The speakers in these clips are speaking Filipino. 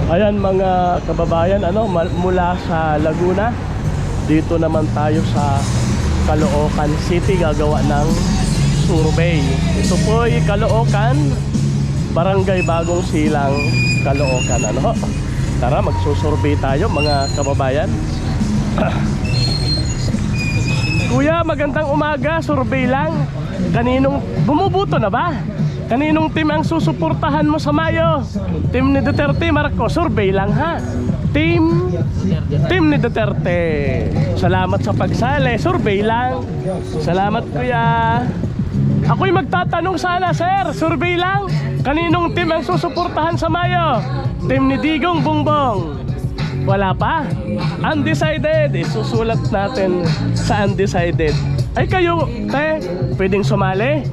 Ayan mga kababayan, mula sa Laguna, dito naman tayo sa Caloocan City gagawa ng survey. Ito po ay Caloocan, Barangay Bagong Silang, Caloocan. Tara, magsusurvey tayo mga kababayan. Kuya, magandang umaga, survey lang. Kaninong bumubuto na ba? Kaninong team ang susuportahan mo sa Mayo? Team ni Duterte, Marcos, survey lang ha. Team ni Duterte. Salamat sa pagsali, survey lang. Salamat kuya. Ako'y magtatanong sana sir, survey lang. Kaninong team ang susuportahan sa Mayo? Team ni Digong Bongbong. Wala pa? Undecided. Isusulat natin sa undecided. Ay kayo, pwedeng sumali?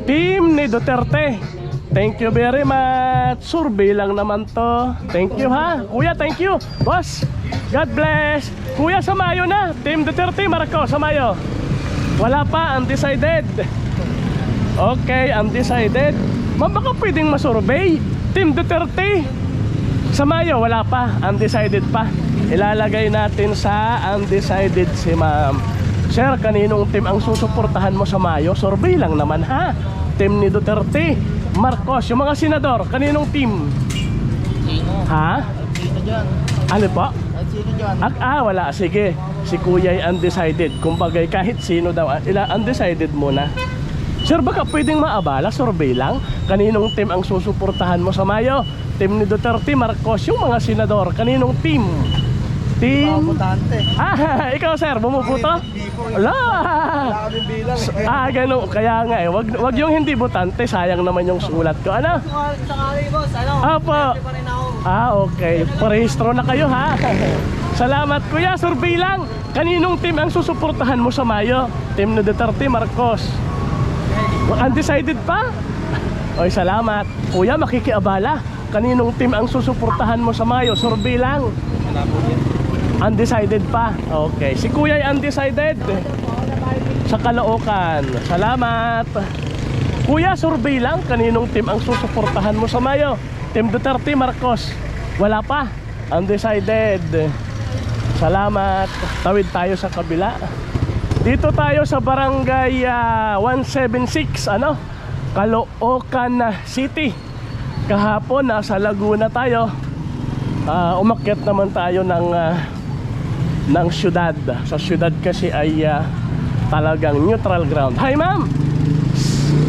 Team ni Duterte. Thank you very much. Survey lang naman to. Thank you ha. Kuya, thank you. Boss, God bless. Kuya, sa Mayo na. Team Duterte, Marcos, sa Mayo. Wala pa, undecided. Okay, undecided. Baka pwedeng masurvey. Team Duterte sa Mayo, wala pa, undecided pa. Ilalagay natin sa undecided si ma'am. Sir, kaninong team ang susuportahan mo sa Mayo? Survey lang naman ha. Team ni Duterte, Marcos, yung mga senador, kaninong team? Sino? Ha? Sino dyan? Ano po? Sino dyan? Wala, sige. Si kuya ay undecided. Kumpagay kahit sino daw, undecided muna. Sir, baka pwedeng maabala, survey lang. Kaninong team ang susuportahan mo sa Mayo? Team ni Duterte, Marcos, yung mga senador, kaninong team? Team? Butante. Ikaw sir, bumubuto? Wala! Wala kaming bilang eh. Ganun, kaya nga wag yung hindi butante, sayang naman yung sulat ko. Ano? Sakali boss, Apo. Hindi pa rin ako. Okay. Parehistro na kayo ha. Salamat kuya, survey lang. Kaninong team ang susuportahan mo sa Mayo? Team ni Duterte, Marcos. Undecided pa? Oy, salamat. Kuya, makikiabala. Kaninong team ang susuportahan mo sa Mayo? Survey lang. Wala po yan. Undecided pa. Okay. Si kuya ay undecided. Sa Caloocan. Salamat. Kuya, survey lang. Kaninong team ang susuportahan mo sa Mayo? Team Duterte, Marcos. Wala pa. Undecided. Salamat. Tawid tayo sa kabila. Dito tayo sa Barangay 176, Caloocan City. Kahapon nasa Laguna tayo. Umakyat naman tayo ng syudad. Sa syudad kasi ay talagang neutral ground. Hi ma'am.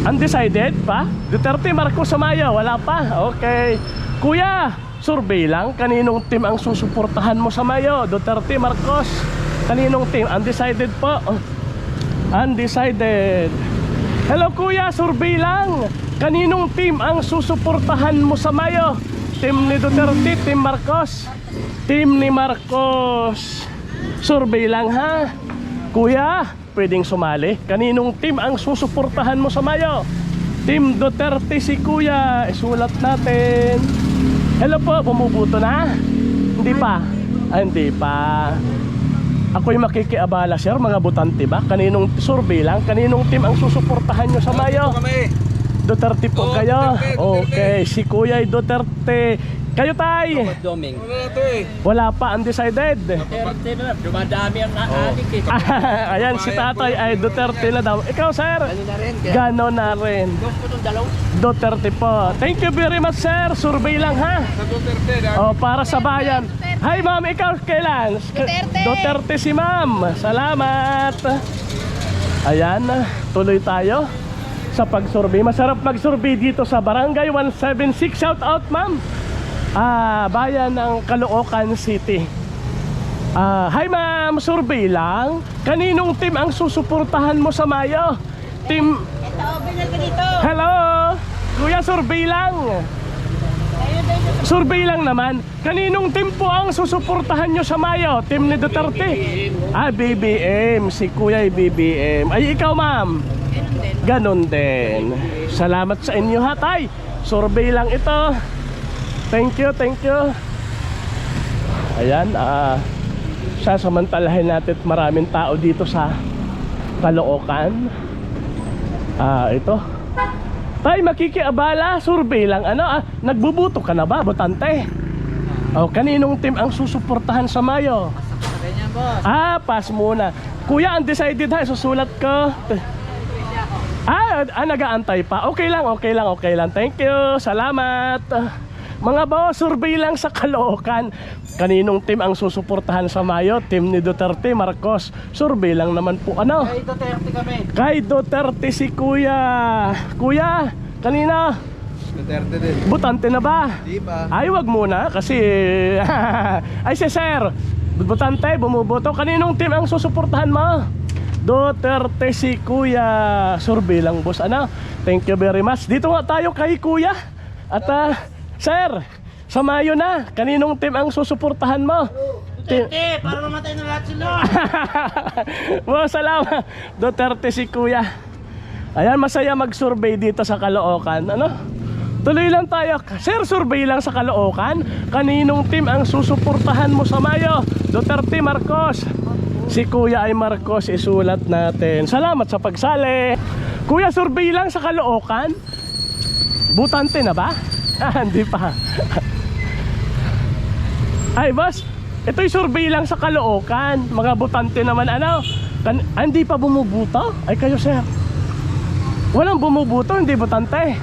Undecided pa? Duterte, Marcos sa Mayo. Wala pa? Okay. Kuya, survey lang. Kaninong team ang susuportahan mo sa Mayo? Duterte, Marcos. Kaninong team? Undecided po. Undecided. Hello kuya, survey lang. Kaninong team ang susuportahan mo sa Mayo? Team ni Duterte, Team Marcos. Team ni Marcos. Survey lang ha. Kuya, pwedeng sumali. Kaninong team ang susuportahan mo sa Mayo? Team Duterte si kuya. Isulat natin. Hello po, bumubuto na? Hindi pa? Hindi pa. Ako'y makikiabala sir, mga butante ba? Kaninong survey lang? Kaninong team ang susuportahan nyo sa Mayo? Duterte po kayo? Okay, si kuya ay Duterte. Kayo tay? Doming. Wala pa, undecided. Dumadami ang adik eh. Ayan, si tatay ay Duterte na daw. Ikaw sir? Gano'n na rin. Gusto nung dalaw? Duterte po. Thank you very much sir. Survey lang ha. Sa Duterte na. Para sa bayan. Hi ma'am, ikaw kailan? Duterte. Duterte si ma'am. Salamat. Ayan, tuloy tayo sa pag-survey. Masarap mag-survey dito sa Barangay 176. Shout out ma'am. Bayan ng Caloocan City. Hi ma'am, survey lang. Kaninong team ang susuportahan mo sa Mayo? Team... Ito, binal ka dito. Hello! Kuya, survey lang. Survey lang naman. Kaninong team po ang susuportahan nyo sa Mayo? Team ni Duterte? BBM. Si kuya ay BBM. Ay, ikaw ma'am? Ganon din. Salamat sa inyo ha tay. Survey lang ito. Thank you, thank you. Ayan, sasamantalahin natin maraming tao dito sa Caloocan. Ito. Tay, makikiabala, survey lang. Nagbubuto ka na ba, botante? Oh, kaninong team ang susuportahan sa Mayo? Sabay niyan, boss. Pass muna. Kuya, undecided ha, susulat ko. Nag-aantay pa. Okay lang. Thank you. Salamat. Mga boss, survey lang sa Caloocan. Kaninong team ang susuportahan sa Mayo? Team ni Duterte, Marcos. Survey lang naman po. Ano? Kay Duterte kami. Kay Duterte si Kuya. Kuya, kanina Duterte din. butante na ba? Di ba? Ay, wag muna kasi ay si Sir butante, bumuboto. Kaninong team ang susuportahan mo? Duterte si Kuya. Survey lang boss. Ano? Thank you very much. Dito nga tayo kay Kuya. At Sir, sa Mayo na, kaninong team ang susuportahan mo? Duterte, para mamatay na lahat sila. Salamat. Duterte si Kuya. Ayan, masaya mag-survey dito sa Caloocan. Ano? Tuloy lang tayo. Sir, survey lang sa Caloocan. Kaninong team ang susuportahan mo sa Mayo? Duterte, Marcos. Si Kuya ay Marcos, isulat natin. Salamat sa pagsali. Kuya, survey lang sa Caloocan. Butante na ba? Hindi pa. Ay, boss, ito'y survey lang sa Caloocan. Mga butante naman, ano? Hindi pa bumubuto? Ay, kayo, sir. Walang bumubuto, hindi butante.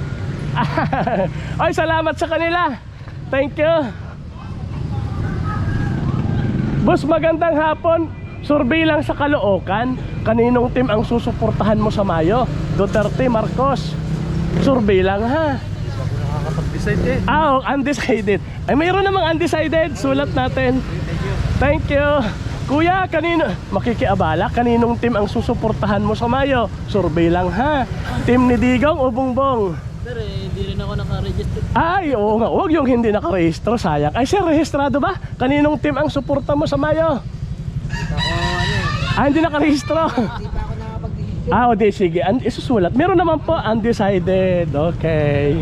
Ay, salamat sa kanila. Thank you. Boss, magandang hapon. Survey lang sa Caloocan. Kaninong team ang susuportahan mo sa Mayo? Duterte, Marcos. Survey lang ha. Nakakapag-decide Undecided. Ay, mayroon namang undecided. Sulat natin. Thank you. Kuya, kanino? Makikiabala. Kaninong team ang susuportahan mo sa Mayo? Survey lang ha. Team ni Digong o Bongbong? Sir, hindi rin ako naka-register. Ay, oo nga. Huwag yung hindi nakarehistro. Sayang. Ay, sir, rehistrado ba? Kaninong team ang suporta mo sa Mayo? Hindi nakarehistro. Hindi pa ako nakapag-decide. O di, sige. Isusulat. Meron naman po undecided. Okay.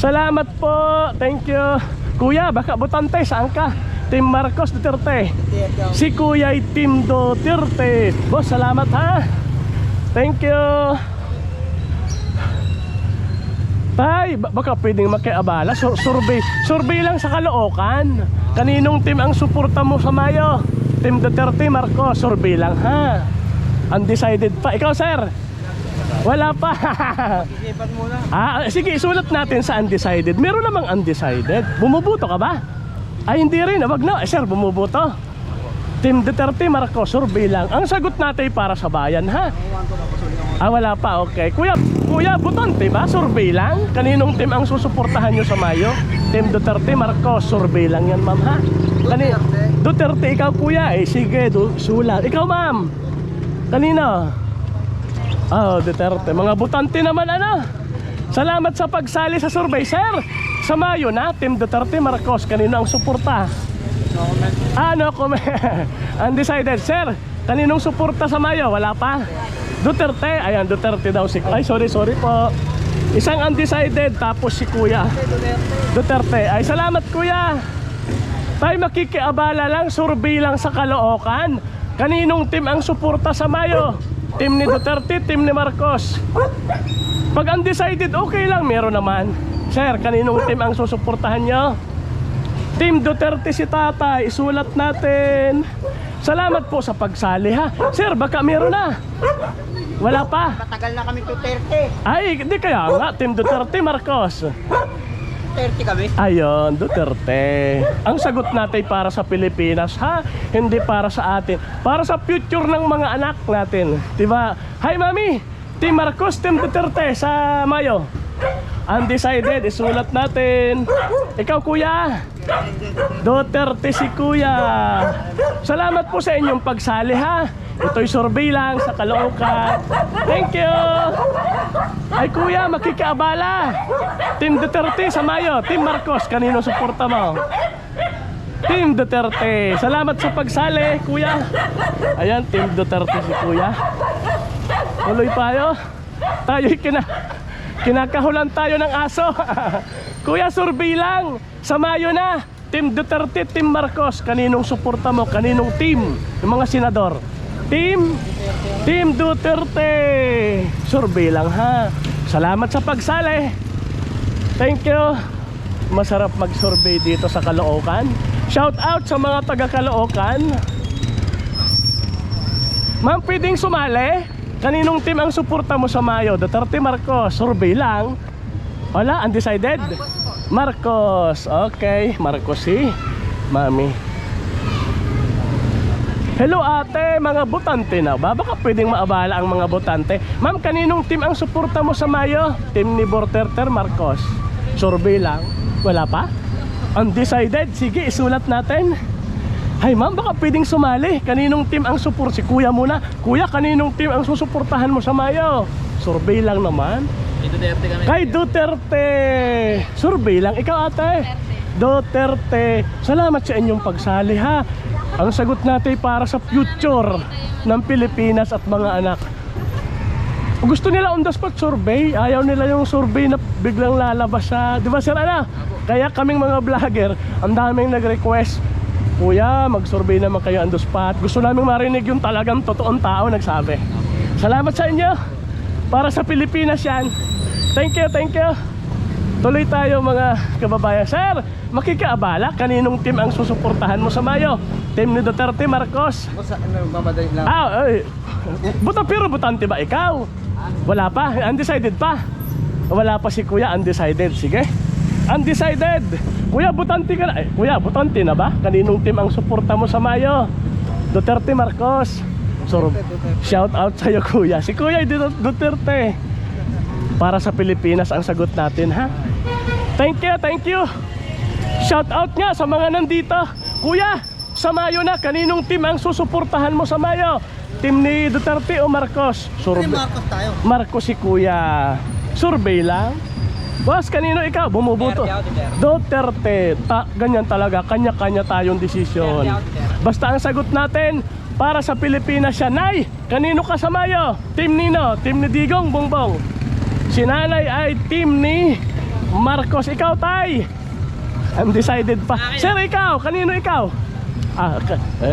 Salamat po. Thank you. Kuya, baka butante. Saan ka? Team Marcos, Duterte. Si Kuya ay Team Duterte. Boss, salamat ha. Thank you. Tay, baka pwedeng makiabala. Survey lang sa Caloocan. Kaninong team ang suporta mo sa Mayo? Team Duterte, Marcos. Survey lang ha. Undecided pa. Ikaw, sir? Wala pa. Isipan muna. Sige, isulat natin sa undecided. Meron namang undecided. Bumubuto ka ba? Ay, hindi rin. Wag na. Sir, bumubuto. Team Duterte, Marcos. Survey lang. Ang sagot natin para sa bayan ha. Wala pa. Okay. Kuya, butante ba? Survey lang. Kaninong team ang susuportahan nyo sa Mayo? Team Duterte, Marcos. Survey lang yan, ma'am ha. Duterte, ikaw kuya. Sige, sulat. Ikaw, ma'am. Kanino? Duterte. Mga butante naman, ano? Salamat sa pagsali sa survey, sir. Sa Mayo na, Team Duterte, Marcos. Kanino ang suporta? No comment. No comment. Undecided, sir. Kaninong suporta sa Mayo? Wala pa? Duterte. Ayan, Duterte daw si... Ay, sorry po. Isang undecided, tapos si kuya Duterte. Ay, salamat kuya. Tayo makikiabala lang, survey lang sa Caloocan. Kaninong team ang suporta sa Mayo? Team ni Duterte, team ni Marcos. Pag undecided, okay lang, meron naman. Sir, kaninong team ang susuportahan nyo? Team Duterte si tatay, isulat natin. Salamat po sa pagsali ha. Sir, baka meron na. Wala pa. Matagal na kami Duterte. Ay, hindi kaya nga, Team Duterte, Marcos. Duterte kami. Ayun, Duterte. Ang sagot natin para sa Pilipinas ha, hindi para sa atin. Para sa future ng mga anak natin. Diba? Hi mami, Team Marcos, Team Duterte sa Mayo. Undecided, isulat natin. Ikaw kuya, Duterte si kuya. Salamat po sa inyong pagsali ha. Ito'y survey lang sa Caloocan. Thank you. Ay kuya, makikiabala. Team Duterte sa Mayo. Team Marcos, kanino suporta mo? Team Duterte. Salamat sa pagsali kuya. Ayan, Team Duterte si kuya. Tuloy tayo. Tayo'y kinakahulan tayo ng aso. Kuya, survey lang. Sa Mayo na, Team Duterte, Team Marcos. Kaninong suporta mo? Kaninong team? Yung mga senador. Team Duterte. Survey lang ha. Salamat sa pagsali. Thank you. masarap mag-survey dito sa Caloocan. Shout out sa mga taga Caloocan. Ma'am, pwedeng sumali? Kaninong team ang suporta mo sa Mayo? Duterte, Marcos? Survey lang. Wala, undecided? Marcos. Okay, Marcos si Mami. Hello ate, mga botante na ba? Baka pwedeng maabala ang mga botante. Ma'am, kaninong team ang suporta mo sa Mayo? Team ni Duterte, Marcos? Survey lang. Wala pa? Undecided? Sige, isulat natin. Hay ma'am, baka pwedeng sumali. Kaninong team ang support? Si kuya muna. Kuya, kaninong team ang susuportahan mo sa Mayo? Survey lang naman. Duterte kami. Kay Duterte. Survey lang. Ikaw ate? Duterte. Salamat sa inyong pagsali ha. Ang sagot natin para sa future ng Pilipinas at mga anak. Gusto nila on the spot survey. Ayaw nila yung survey na biglang lalabas sa, di ba sir ano? Kaya kaming mga vlogger, ang daming nag-request, kuya, mag-survey naman kayo on the spot. Gusto namin marinig yung talagang totoong tao nagsabi. Salamat sa inyo. Para sa Pilipinas yan. Thank you, thank you. Tuloy tayo mga kababayan. Sir, makikaabala, kaninong team ang susuportahan mo sa Mayo? Team ni Duterte, Marcos? Mamadali lang. Ay, pero butante ba ikaw? Wala pa? Undecided pa? Wala pa si kuya, undecided. Sige. Undecided. Kuya, butante ka na. Kuya, butante na ba? Kaninong team ang suporta mo sa Mayo? Duterte, Marcos? So, shout out sa'yo kuya. Si kuya Duterte. Para sa Pilipinas ang sagot natin ha. Thank you, thank you. Shout out nga sa mga nandito. Kuya, sa Mayo na, kaninong team ang susuportahan mo sa Mayo? Team ni Duterte o Marcos? Marcos tayo. Marcos si kuya. Survey lang. Boss, kanino ikaw? Bumuboto. Duterte. Ganyan talaga, kanya-kanya tayong desisyon. Basta ang sagot natin para sa Pilipinas siya. Nay, kanino ka sa Mayo? Team Nino, team ni Digong, Bongbong. Si nanay ay team ni Marcos. Ikaw tay, undecided pa. Sir, ikaw, kanino ikaw?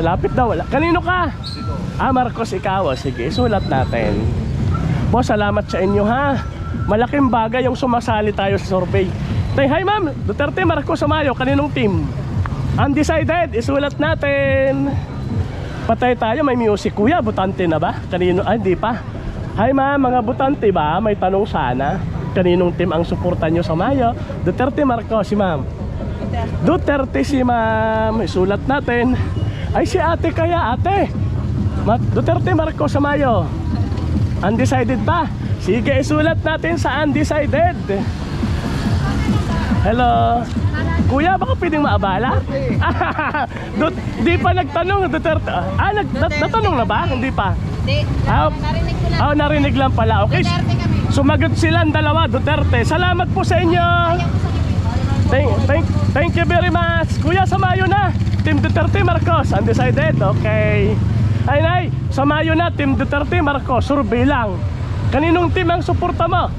Lapit daw, wala. Kanino ka? Marcos ikaw. Sige, sulat natin. Boss, salamat sa inyo ha. Malaking bagay yung sumasali tayo sa survey. Hi ma'am, Duterte, Marcos sa Mayo, kaninong team? Undecided, isulat natin. Patay tayo, may music. Kuya, butante na ba? Kanino? Hindi pa. Hi ma'am, mga butante ba? May tanong sana. Kaninong team ang suporta nyo sa Mayo? Duterte, Marcos, si ma'am. Duterte si ma'am. Isulat natin. Ay si ate kaya, ate. Duterte, Marcos sa Mayo. Undecided pa? Sige, isulat natin sa undecided. Hello. Kuya, baka pwedeng maabala? Di pa nagtanong Duterte. Natanong na ba? Hindi pa. Hindi, narinig ko lang. Narinig lang pala. Okay. Duterte kami. Sumagot silang dalawa, Duterte. Salamat po sa inyo. Thank you very much. Kuya, sa Mayo na, Team Duterte, Marcos. Undecided, okay. Ay, nay, sa Mayo na, Team Duterte, Marcos. Survey lang. Kaninong team ang suporta mo?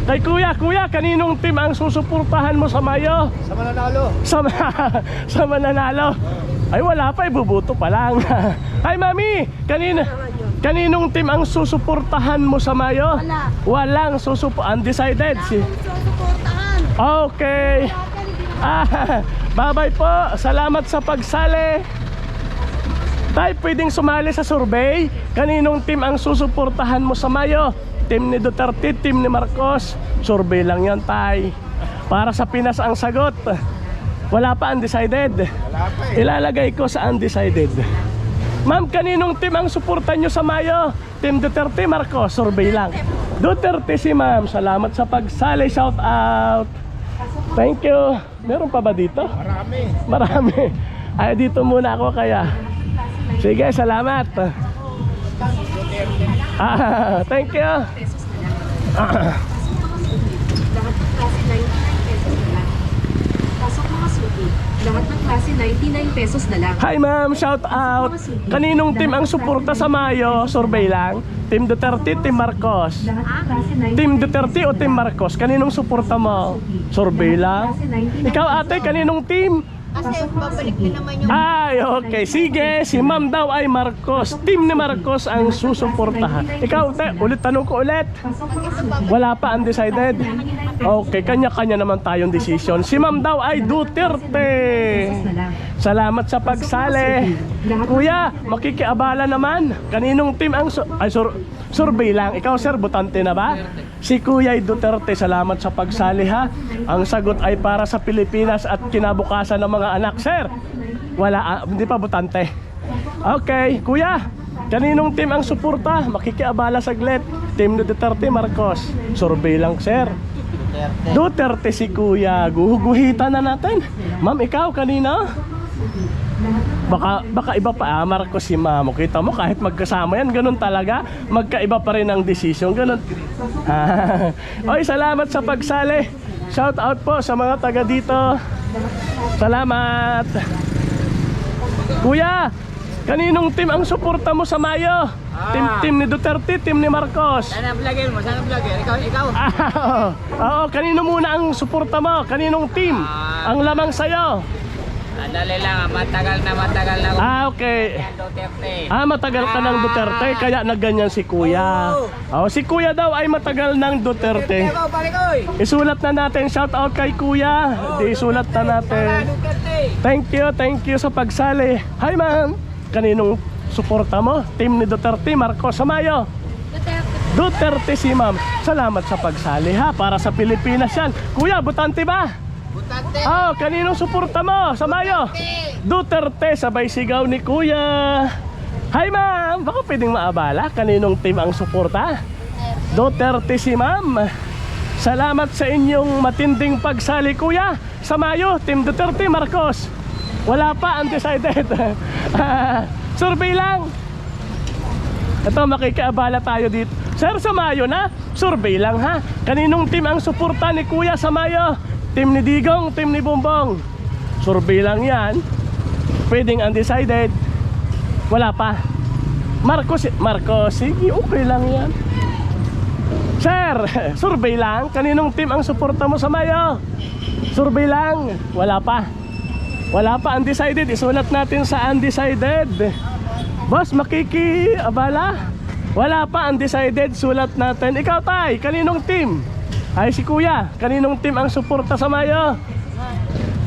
Kay kuya, kaninong team ang susuportahan mo sa Mayo? Sa mananalo. Sa mananalo. Ay, wala pa, ibubuto pa lang. Ay, mami, kaninong team ang susuportahan mo sa Mayo? Wala. Walang undecided. Susuportahan. Okay. Bye-bye po. Salamat sa pagsali. Tay, pwedeng sumali sa survey. Kaninong team ang susuportahan mo sa Mayo? Team ni Duterte, team ni Marcos. Survey lang yan, tay. Para sa Pinas ang sagot. Wala pa undecided. Wala pa Ilalagay ko sa undecided. Ma'am, kaninong team ang suportan nyo sa Mayo? Team Duterte, Marcos. Survey lang. Duterte si ma'am. Salamat sa pagsali. Shout out. Thank you. Meron pa ba dito? Marami. Ay, dito muna ako kaya. Sige, salamat. Thank you. Lahat ng klase 99 pesos na lang. Pasok mga suki. Lahat ng klase 99 pesos na lang. Hi ma'am, shout out. Kaninong team ang suporta sa Mayo? Survey lang. Team Duterte, Team Marcos. Lahat ng klase 99 Team Duterte o Team Marcos? Kaninong suporta mo? Survey lang. Ikaw ate, kaninong team? Kasi babalik din naman yung... Ay, okay. Sige, si ma'am daw ay Marcos. Team ni Marcos ang susuportahan. Ikaw, te, ulit tanong ko ulit. Wala pa, undecided. Okay, kanya-kanya naman tayong decision. Si ma'am daw ay Duterte. Salamat sa pagsali. Kuya, makikiabala naman. Kaninong team ang... survey lang. Ikaw, sir, butante na ba? Si Kuya Duterte, salamat sa pagsali ha. Ang sagot ay para sa Pilipinas at kinabukasan ng mga anak. Sir, wala, hindi pa butante. Okay, Kuya, kaninong team ang suporta? Makikiabala saglit. Team ni Duterte, Marcos. Survey lang, sir. Duterte si Kuya. Guhuguhitan na natin. Ma'am, ikaw kanina? Baka iba pa, Marcos si Ma'am. Kita mo kahit magkasama yan, ganun talaga. Magkaiba pa rin ang desisyon, ganun. Oy, salamat sa pagsali. Shout out po sa mga taga dito. Salamat. Kuya, kaninong team ang suporta mo sa Mayo? Team ni Duterte, team ni Marcos. Sana vlogger mo, sana vlogger. Ikaw. Oo, kanino muna ang suporta mo? Kaninong team ang lamang sa'yo? Dali lang, matagal na. Okay. Duterte. Matagal ka ng Duterte, kaya nagganyan si Kuya. Si Kuya daw ay matagal ng Duterte. Isulat na natin, shout out kay Kuya. Isulat na natin. Thank you sa pagsali. Hi ma'am, kaninong suporta mo? Team ni Duterte, Marcos, Samayo. Duterte si ma'am. Salamat sa pagsali ha, para sa Pilipinas yan. Kuya, butante ba? Butante. Kaninong suporta mo? Samayo. Duterte, sabay sigaw ni Kuya. Hi ma'am, baka pwedeng maabala? Kaninong team ang suporta? Duterte si ma'am. Salamat sa inyong matinding pagsali, Kuya. Samayo, team Duterte, Marcos. Wala pa, undecided. Survey lang. Ito, makikiabala tayo dito. Sir, Samayo na? Survey lang ha. Kaninong team ang suporta ni Kuya Samayo? Team ni Digong, team ni Bumbong. Survey lang yan. Pwedeng undecided. Wala pa. Marcos, sige, okay lang yan. Sir, survey lang. Kaninong team ang suporta mo sa Mayo? Survey lang. Wala pa. Wala pa, undecided. Isulat natin sa undecided. Boss, makikiabala? Wala pa, undecided. Sulat natin. Ikaw, Tay, kaninong team? Ay, si Kuya, kaninong team ang suporta sa Mayo?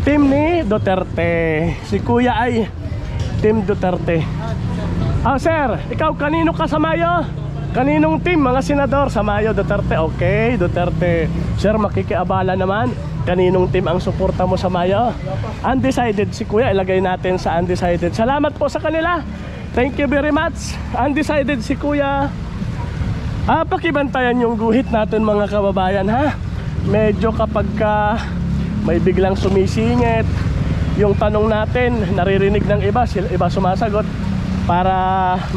Team ni Duterte. Si Kuya ay team Duterte. Sir, ikaw kanino ka sa Mayo? Kaninong team? Mga senador sa Mayo, Duterte. Okay, Duterte. Sir, makikiabala naman. Kaninong team ang suporta mo sa Mayo? Undecided si Kuya, ilagay natin sa undecided. Salamat po sa kanila. Thank you very much. Undecided si Kuya. Pakibantayan yung guhit natin mga kababayan ha. Medyo kapag may biglang sumisingit yung tanong natin, naririnig ng iba, iba sumasagot, para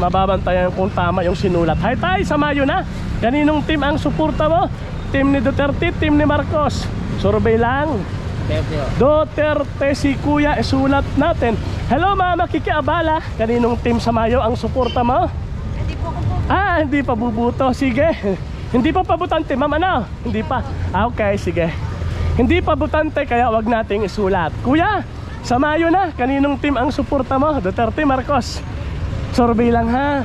mababantayan kung tama yung sinulat. Hi Tay, sa Mayo na. Kaninong team ang suporta mo? Team ni Duterte, team ni Marcos. Survey lang. Duterte si Kuya, isulat natin. Hello mama, kikiabala. Kaninong team sa Mayo ang suporta mo? Hindi pa bubuto. Sige. Hindi pa pabutante, ma'am, ano? Hindi pa. Okay, sige. Hindi pa butante, kaya wag nating isulat. Kuya, sa Mayo na. Kaninong team ang suporta mo? Duterte, Marcos. Survey lang ha.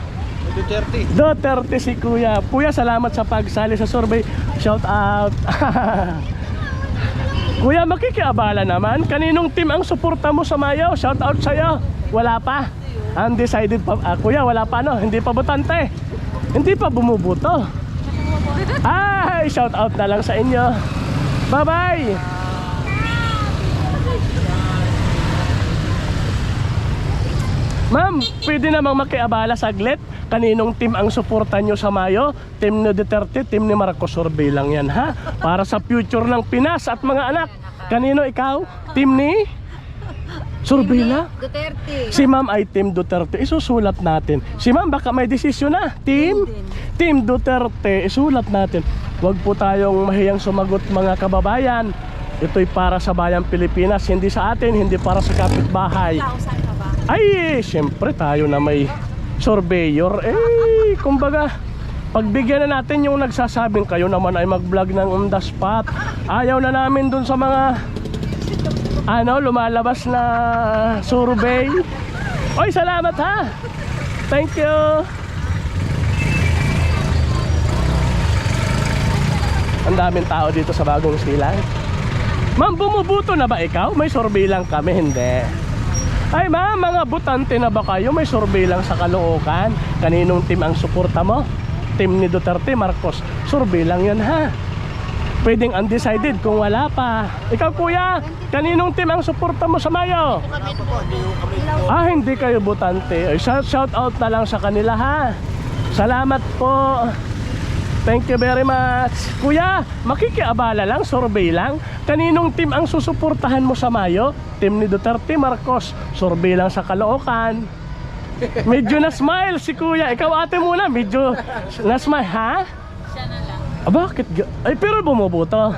Duterte si Kuya. Kuya, salamat sa pagsali sa survey. Shout out. Kuya, makikiabala naman. Kaninong team ang suporta mo sa Mayo? Shout out sa'yo. Wala pa. Undecided pa. Kuya, wala pa no. Hindi pa butante. Hindi pa bumubuto. Shout out na lang sa inyo. Bye bye. Ma'am, pwede namang makiabala saglit. Kaninong team ang suporta nyo sa Mayo? Team ni Duterte, team ni Marcos. Survey lang yan ha. Para sa future ng Pinas at mga anak. Kanino ikaw? Team ni? Survey lang. Duterte. Si ma'am ay team Duterte. Isusulat natin. Si ma'am baka may desisyon na. Team Duterte. Isulat natin. Huwag po tayong mahiyang sumagot mga kababayan. Ito'y para sa bayang Pilipinas. Hindi sa atin, hindi para sa kapitbahay. Saan ka ba? Ay, siyempre tayo na may surveyor. Kumbaga, pagbigyan na natin yung nagsasabing kayo naman ay mag-vlog ng on the spot. Ayaw na namin dun sa mga ano, lumalabas na survey. Oy, salamat ha. Thank you. Ang daming tao dito sa Bagong Silang. Ma'am, bumubuto na ba ikaw? May survey lang kami, hindi. Ay ma'am, mga butante na ba kayo? May survey lang sa Caloocan. Kaninong team ang suporta mo? Team ni Duterte, Marcos. Survey lang yan ha. Pwedeng undecided kung wala pa. Ikaw kuya, kaninong team ang suporta mo sa Mayo? Ah, hindi kayo butante. Ay, shout out na lang sa kanila ha. Salamat po. Thank you very much. Kuya, makikiabala lang, survey lang. Kaninong team ang susuportahan mo sa Mayo? Team ni Duterte, Marcos. Survey lang sa Caloocan. Medyo na-smile si kuya. Ikaw ate muna, medyo na-smile, ha? Siya na lang. Ah, bakit? Ay, pero bumubuto.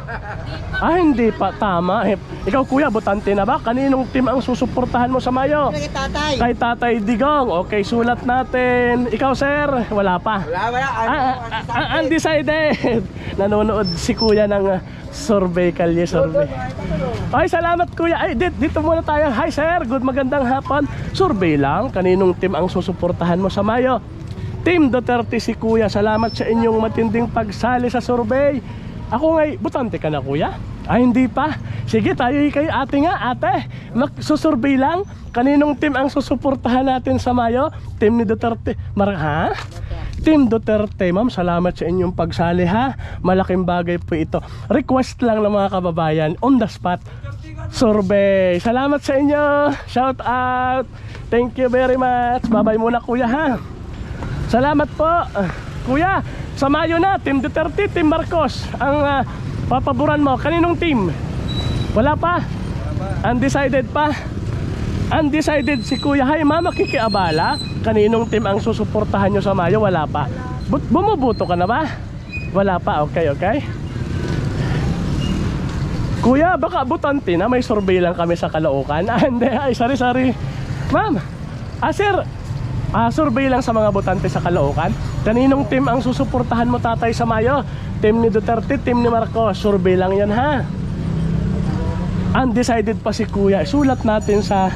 Ah, hindi pa. Tama. Ikaw kuya, butante na ba? Kaninong team ang susuportahan mo sa Mayo? Kay tatay. Kay Tatay Digong. Okay, sulat natin. Ikaw sir, wala pa. Wala. Undecided. Nanonood si kuya ng survey, kalye survey. Ay, salamat kuya. Ay, dito muna tayo. Hi sir, good magandang hapon. Survey lang, kaninong team ang susuportahan mo sa Mayo? Team Duterte si kuya. Salamat sa inyong matinding pagsali sa survey. Ako ngay, butante ka na kuya? Ay, hindi pa. Sige, tayo kay ate nga, ate. Magsusurvey lang. Kaninong team ang susuportahan natin sa Mayo? Team ni Duterte. Ha? Team Duterte, ma'am. Salamat sa inyong pagsali ha. Malaking bagay po ito. Request lang ng mga kababayan. On the spot. Survey. Salamat sa inyo. Shout out. Thank you very much. Babay muna kuya ha. Salamat po. Kuya, sa Mayo na, Team Duterte, Team Marcos ang papaboran mo. Kaninong team? Wala pa? Undecided pa? Undecided si Kuya. Hay mama, kikiabala. Kaninong team ang susuportahan nyo sa Mayo? Wala pa. Bumubuto ka na ba? Wala pa, okay. Kuya, baka butante na. May survey lang kami sa Caloocan. Hindi, ay sorry. Ma'am, sir, survey lang sa mga botante sa Caloocan. Kaninong team ang susuportahan mo tatay sa Mayo? Team ni Duterte, team ni Marcos. Survey lang yan ha. Undecided pa si kuya. Sulat natin sa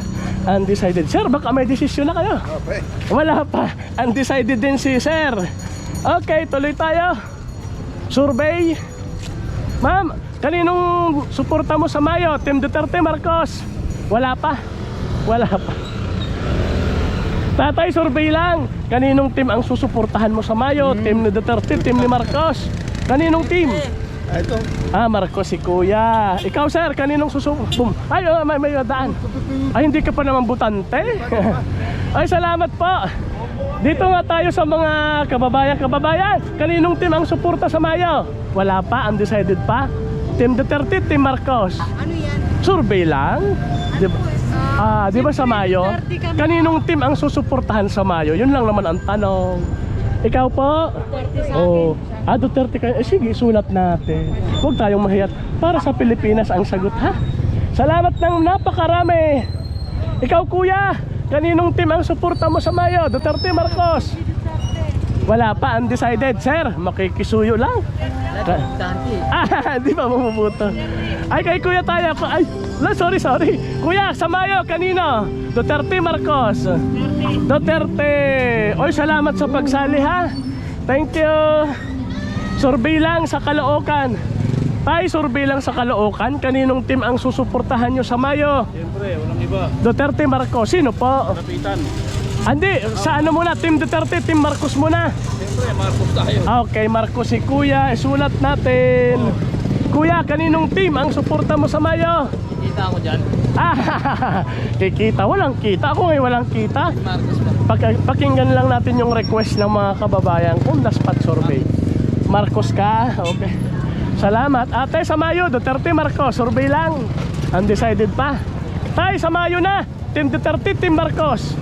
undecided. Sir, baka may desisyon na kayo? Okay. Wala pa. Undecided din si sir. Okay, tuloy tayo. Survey. Ma'am, kaninong suporta mo sa Mayo? Team Duterte, Marcos? Wala pa. Tatay, survey lang. Kaninong team ang susuportahan mo sa Mayo? Team ni Duterte, team ni Marcos? Kaninong team? Ito. Marcos si kuya. Ikaw sir, kaninong Ay, may daan. Ay, hindi ka pa naman butante. Ay, salamat po. Dito nga tayo sa mga kababayan. Kaninong team ang suporta sa Mayo? Wala pa, undecided pa. Team Duterte, team Marcos? Ano yan? Survey lang. Di ba sa Mayo? Kaninong team ang susuportahan sa Mayo? Yun lang naman ang tanong. Ikaw po? Duterte kayo. Sige, sulat natin. Huwag tayong mahiyat. Para sa Pilipinas ang sagot ha. Salamat ng napakarami. Ikaw kuya, kaninong team ang suporta mo sa Mayo? Duterte, Marcos? Wala pa, undecided. Sir, makikisuyo lang. Di ba mamubuto? Ay, kay kuya tayo. Ay, sorry. Kuya, sa Mayo, kanino? Duterte, Marcos? Duterte. Oy, salamat sa pagsali ha. Thank you. Survey lang sa Caloocan. Tay, survey lang sa Caloocan. Kaninong team ang susuportahan nyo sa Mayo? Siyempre, walang iba. Duterte, Marcos. Sino po? Kapitan. Hindi, sa ano muna? Team Duterte, Team Marcos muna. Siyempre, Marcos tayo. Okay, Marcos si kuya. Isulat natin. Kuya, kaninong team ang suporta mo sa Mayo? Kita ako dyan. Kikita, walang kita. Ako ngayon walang kita. Marcos ba? Pakinggan lang natin yung request ng mga kababayan kung the spot survey. Marcos ka? Okay. Salamat. Ate, sa Mayo, Duterte, Marcos. Survey lang. Undecided pa. Tay, sa Mayo na. Team Duterte, Team Marcos.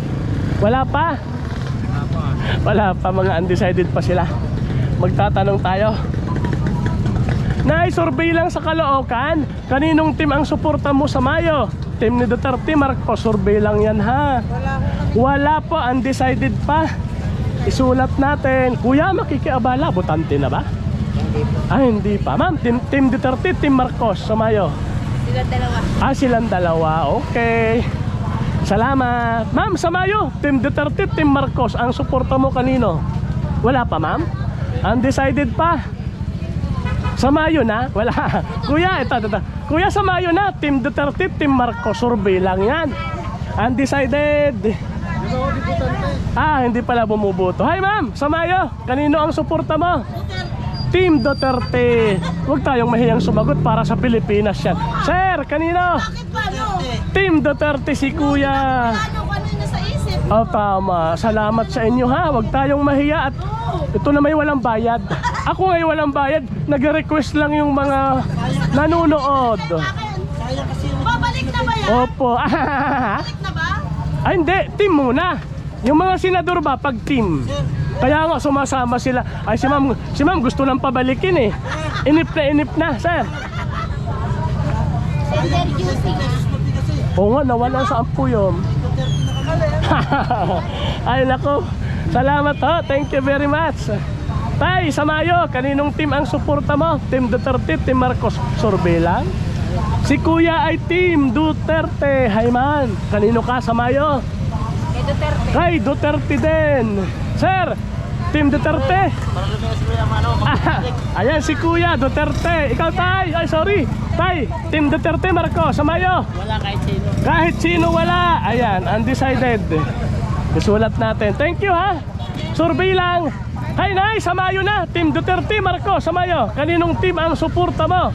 Wala pa. Mga undecided pa sila. Magtatanong tayo. Survey lang sa Caloocan. Kaninong team ang suporta mo sa Mayo? Team ni Duterte, Marcos? Survey lang yan ha. Wala po, undecided pa. Isulat natin. Kuya, makikiabala. Butante na ba? Hindi pa. Ma'am, team Duterte, Team Marcos sa Mayo? Sila dalawa. Ah, silang dalawa. Okay. Salamat. Ma'am, sa Mayo, Team Duterte, Team Marcos. Ang suporta mo kanino? Wala pa, ma'am? Undecided pa? Sa Mayo na? Wala. Kuya, ito. Kuya, sa Mayo na, Team Duterte, Team Marcos. Survey lang yan. Undecided. Ah, hindi pala bumuboto. Hi, ma'am. Sa Mayo, kanino ang suporta mo? Team Duterte. Huwag tayong mahiyang sumagot para sa Pilipinas yan. Sir, kanino? Team Duterte si Kuya. Oh, tama. Salamat sa inyo ha. Huwag tayong mahiya at ito na may walang bayad. Ako ngayon walang bayad. Nag-request lang yung mga nanonood. Babalik na ba yan? Opo. Balik na ba? Ay hindi, team muna. Yung mga senador ba pag team? Kaya nga sumasama sila. Ay si ma'am gusto nang pabalikin eh. Inip na, sir. Sender juicy nga. Oo nga, nawala sa ampo yun. Ay nako. Salamat ho, thank you very much. Tay, sa Mayo, kaninong team ang suporta mo? Team Duterte, Team Marcos? Survey lang. Si Kuya ay Team Duterte. Hi man, kanino ka sa Mayo? Kay Duterte. Kay Duterte din. Sir, Team Duterte. Ayan si Kuya Duterte. Ikaw tay, ay sorry. Tay, Team Duterte, Marcos sa Mayo? Wala kahit sino. Kahit sino wala. Ayan, undecided. Isulat natin. Thank you ha. Survey lang. Hi Nay, sa Mayo na. Team Duterte, Marcos sa Mayo. Kaninong team ang suporta mo?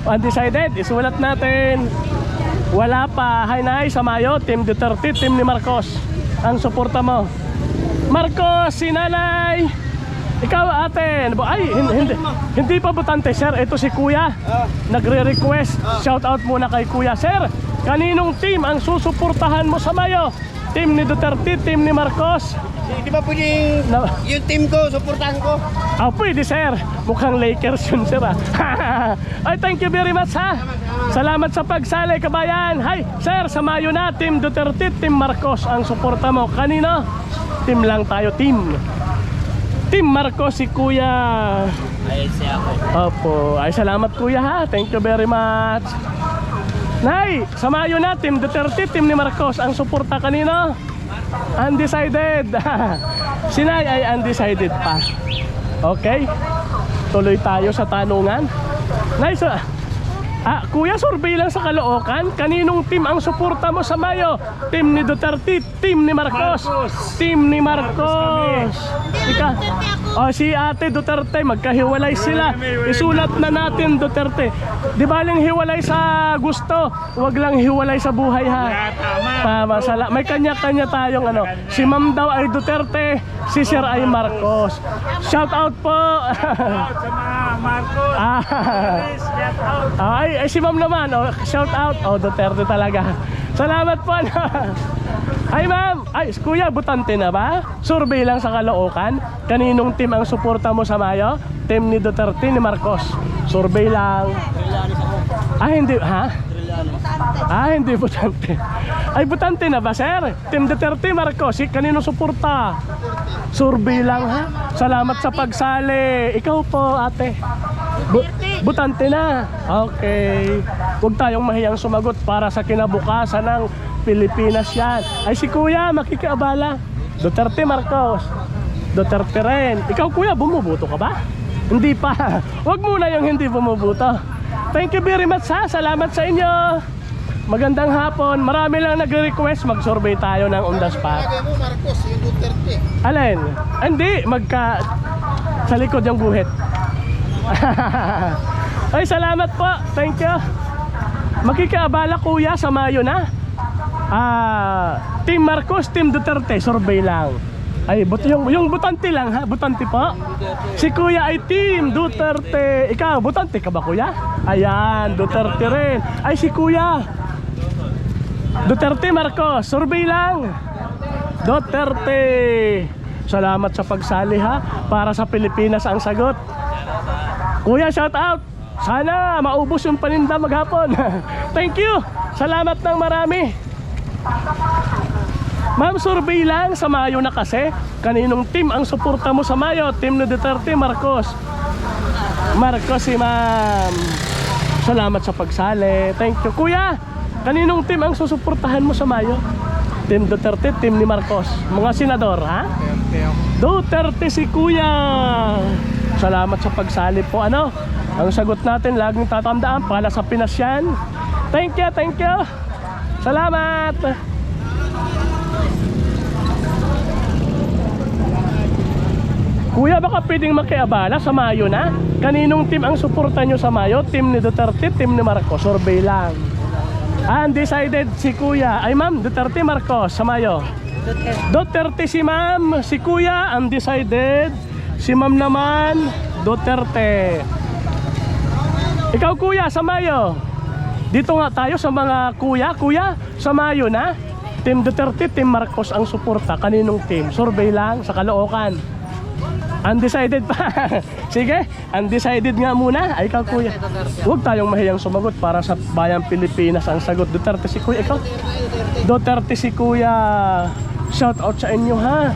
Undecided. Isulat natin. Wala pa. Hi Nay, sa Mayo. Team Duterte, team ni Marcos. Ang suporta mo. Marcos, si Nanay. Ikaw ate. Ay, hindi pa butante sir. Ito si Kuya. Nagre-request. Shout out muna kay Kuya. Sir, kaninong team ang susuportahan mo sa Mayo? Team ni Duterte, team ni Marcos? Di ba pwedeng yung team ko, supportahan ko? Ah, pwede sir. Mukhang Lakers yun sir ah. Ay, thank you very much ha. Salamat sa pagsali kabayan. Hi, sir, sa Mayo na, Team Duterte, Team Marcos ang suporta mo. Kanino? Team lang tayo, team. Team Marcos si Kuya. Ayun siya ako. Opo. Ay, salamat Kuya ha. Thank you very much. Nay, sa Mayo na, Team Duterte, Team ni Marcos ang suporta kanino? Undecided. Si Nay ay undecided pa. Okay? Tuloy tayo sa tanungan. Nice. Kuya, survey lang sa Caloocan. Kaninong team ang suporta mo sa Mayo? Team ni Duterte, team ni Marcos. Team ni Marcos. Ika. Si Ate Duterte, magkahiwalay sila. Isulat na natin Duterte. Di ba lang hiwalay sa gusto, wag lang hiwalay sa buhay ha. Tama. May kanya-kanya tayong ano. Si Ma'am daw ay Duterte, si Sir ay Marcos. Shout out po. Marcos. Ay, si Ma'am naman, shout out. Duterte talaga. Salamat po. Ay ma'am, ay Kuya, butante na ba? Survey lang sa Caloocan. Kaninong team ang suporta mo sa Mayo? Team ni Duterte, ni Marcos? Survey lang. Hindi, ha? Hindi butante. Ay, butante na ba, sir? Team Duterte, Marcos, kaninong suporta? Survey lang, ha? Salamat sa pagsali. Ikaw po, ate. Butante na. Okay. Huwag tayong mahiyang sumagot para sa kinabukasan ng Pilipinas yan. Ay, si Kuya, makikiabala. Duterte, Marcos. Duterte rin. Ikaw, Kuya, bumubuto ka ba? Hindi pa. Huwag muna yung hindi bumubuto. Thank you very much ha. Salamat sa inyo. Magandang hapon. Marami lang nagre-request. Mag-survey tayo ng on the spot. Lagay mo Marcos, yung Duterte. Alin? Hindi. Sa likod yung guhit. Ay, salamat po. Thank you. Makikiabala Kuya sa Mayo na. Team Marcos, Team Duterte. Survey lang. Ay, yung butante lang ha. Butante po. Si Kuya ay Team Duterte. Ikaw, butante ka ba Kuya? Ayan, Duterte rin. Ay, si Kuya Duterte, Marcos. Survey lang. Duterte. Salamat sa pagsali ha. Para sa Pilipinas ang sagot. Kuya, shout out. Sana maubos yung paninda maghapon. Thank you. Salamat ng marami. Ma'am, survey lang sa Mayo na kasi. Kaninong team ang suporta mo sa Mayo? Team ni Duterte, Marcos? Marcos si ma'am. Salamat sa pagsali. Thank you. Kuya, kaninong team ang susuportahan mo sa Mayo? Team Duterte, team ni Marcos. Mga senador, ha? Duterte si Kuya. Salamat sa pagsali po. Ano? Ang sagot natin, laging tatandaan, para sa Pinas yan. Thank you, thank you. Salamat. Kuya, baka pwedeng makiabala sa Mayo na? Kaninong team ang suporta nyo sa Mayo? Team ni Duterte, team ni Marcos? Survey lang. Undecided si Kuya. Ay ma'am, Duterte, Marcos sa Mayo? Duterte si ma'am. Si Kuya, undecided. Si ma'am naman, Duterte. Ikaw Kuya, sa Mayo? Dito nga tayo sa mga kuya. Kuya, sa Mayo na? Team Duterte, team Marcos ang suporta. Kaninong team? Survey lang sa Caloocan. Undecided pa. Sige, undecided nga muna. Ay, ikaw Kuya. Huwag tayong mahiyang sumagot para sa bayang Pilipinas ang sagot. Duterte si Kuya. Ikaw? Duterte si Kuya. Shout out sa inyo ha.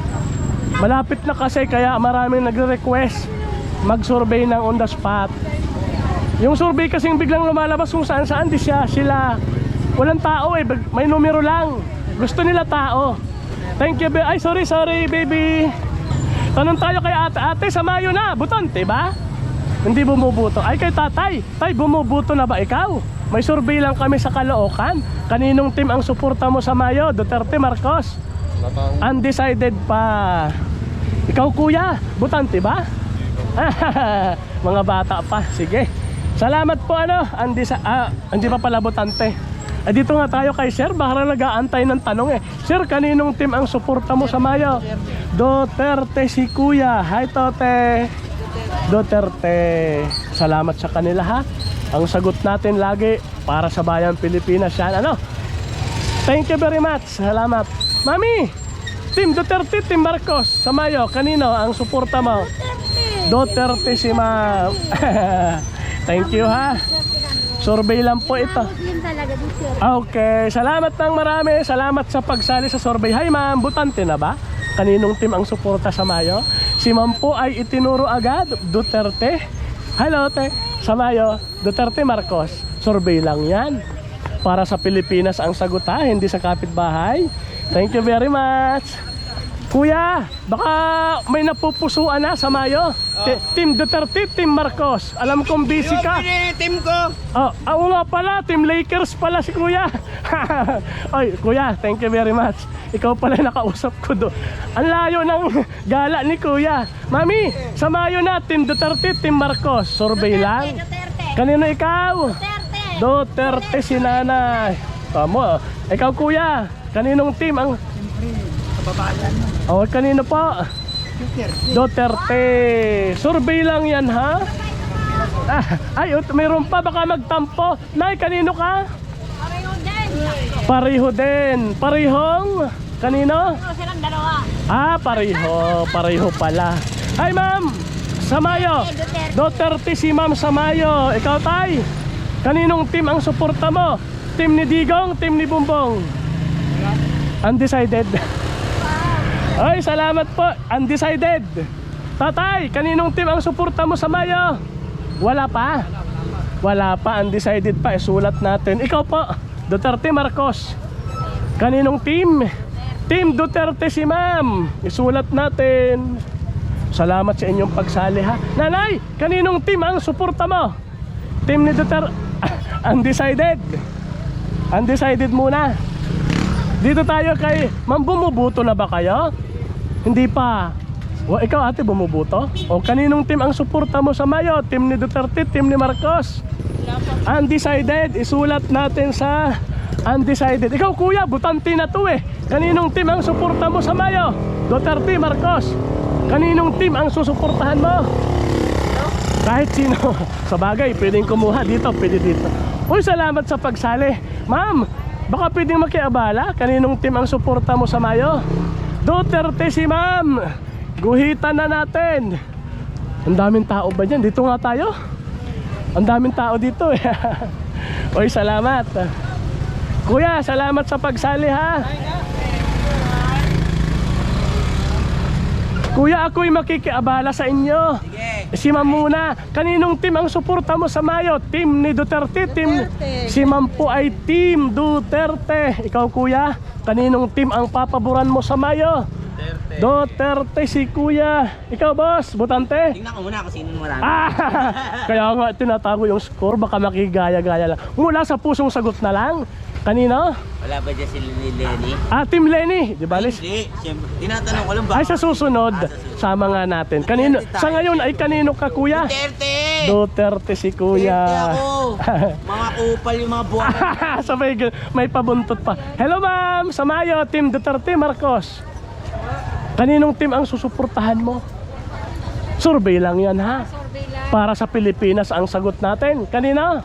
Malapit na kasi kaya maraming nagre-request mag-survey ng on the spot. Yung survey kasing biglang lumalabas kung saan-saan di sila. Walang tao eh. May numero lang. Gusto nila tao. Thank you. Ay, sorry baby. Tanong tayo kay ate, sa Mayo na, butante ba? Hindi bumubuto. Ay kay tatay, bumubuto na ba ikaw? May survey lang kami sa Caloocan. Kaninong team ang suporta mo sa Mayo? Duterte, Marcos? Undecided pa. Ikaw Kuya, butante ba? Mga bata pa, sige. Salamat po hindi pa pala butante. Dito nga tayo kay Sir, baka nag-aantay ng tanong eh. Sir, kaninong team ang suporta mo sa Mayo? Duterte si Kuya. Hi Tote. Duterte. Salamat sa kanila ha. Ang sagot natin lagi para sa bayang Pilipinas yan. Ano? Thank you very much. Salamat. Mami, team Duterte, team Marcos sa Mayo, kanino ang suporta mo? Duterte si ma'am. Thank you ha. Survey lang po ito. Okay, salamat ng marami. Salamat sa pagsali sa survey. Hi ma'am, butante na ba? Kaninong team ang suporta sa Mayo? Si ma'am po ay itinuro agad, Duterte. Hello te, sa Mayo, Duterte, Marcos. Survey lang yan. Para sa Pilipinas ang sagot ha, hindi sa kapitbahay. Thank you very much. Kuya, baka may napupusuan na sa Mayo. Team Duterte, Team Marcos. Alam kong busy ka. Team ko. Oo nga pala, Team Lakers pala si Kuya. Oy, Kuya, thank you very much. Ikaw pala nakausap ko doon. Ang layo ng gala ni Kuya. Mami, sa Mayo na, Team Duterte, Team Marcos. Survey lang. Kanino ikaw? Duterte si nanay. Tama. Ikaw Kuya, kaninong team ang... kanino po? Duterte. Survey lang yan ha. Mayroon pa, baka magtampo. Nay, kanino ka? Pareho din. Parehong? Kanino? Silang dalawa. Pareho pala. Hi ma'am, sa Mayo. Duterte si ma'am sa Mayo. Ikaw tay, kaninong team ang suporta mo? Team ni Digong, team ni Bumbong? Undecided. Ay, salamat po. Undecided. Tatay, kaninong team ang suporta mo sa Mayo? Wala pa. Wala pa, undecided pa. Isulat natin. Ikaw po, Duterte, Marcos. Kaninong team? Team Duterte si ma'am. Isulat natin. Salamat sa inyong pagsali ha. Nanay, kaninong team ang suporta mo? Team ni Duterte. Undecided. Undecided muna. Dito tayo kay ma'am, bumubuto na ba kayo? Hindi pa. Ikaw ate, bumubuto? O kaninong team ang suporta mo sa Mayo? Team ni Duterte, team ni Marcos? Undecided. Isulat natin sa undecided. Ikaw kuya, butante na to eh. Kaninong team ang suporta mo sa Mayo? Duterte, Marcos? Kaninong team ang susuportahan mo? Kahit sino. Sa bagay, pwedeng kumuha dito, pwede dito. Uy, salamat sa pagsali. Ma'am, baka pwedeng makiabala. Kaninong team ang suporta mo sa Mayo? Duterte si ma'am. Guhitan na natin. Ang daming tao ba dyan? Dito nga tayo. Ang daming tao dito eh. Uy, salamat. Kuya, salamat sa pagsali ha. Kuya, ako'y makikiabala sa inyo. Si Ma'am muna, kaninong team ang suporta mo sa Mayo? Team ni Duterte, team... Si Ma'am po ay Team Duterte. Ikaw kuya, kaninong team ang papaboran mo sa Mayo? Duterte si kuya. Ikaw boss, butante? Tingnan ko muna kung sino marami. Kaya nga tinatago yung score, baka makigaya-gaya lang. Mula sa pusong sagot na lang. Kanino? Wala ba dyan si Lenny? Team Lenny, di ba? Hindi, siyempre. Tinatanong ko lang ba? Ay sa susunod, sama nga natin. Kanino? Sa ngayon ay kanino ka kuya? Duterte! Duterte si kuya. Duterte ako! Mga kupal yung mga buwan. Sabay, may pabuntot pa. Hello ma'am, sa Mayo, Team Duterte, Marcos. Kaninong team ang susuportahan mo? Survey lang yan ha. Para sa Pilipinas ang sagot natin. Kanina?